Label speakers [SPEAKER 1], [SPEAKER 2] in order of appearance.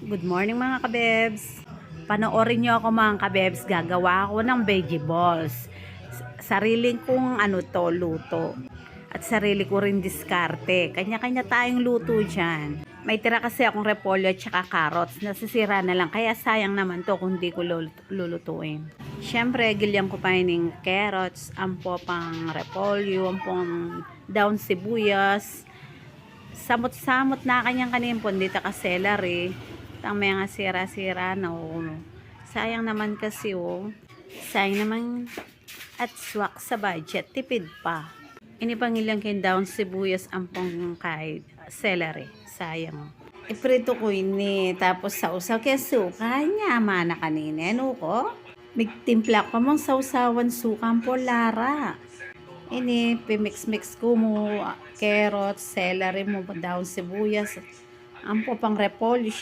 [SPEAKER 1] Good morning mga kabebs. Panoorin nyo ako mga kabebs. Gagawa ako ng veggie balls. Sariling kong luto. At sarili ko rin diskarte. Kanya-kanya tayong luto dyan. May tira kasi akong repolyo at saka carrots. Nasisira na lang. Kaya sayang naman to kung di ko lulutuin. Siyempre, gilyan ko pa yung carrots. Ampo pang repolyo. Ampong daon sibuyas. Samot-samot na kanyang pundita ka celery. Ang mga sira-sira na sayang naman kasi sayang naman at swak sa budget, tipid pa. Inipangilang kin down sibuyas ampong kahit celery, sayang. Iprito ko ini tapos sausaw kaya suka niya mana kanina ano ko migtimpla ko mong sausawan suka po lara. Ini pimix-mix ko mo carrots, celery mo down sibuyas ampo pang repolyo.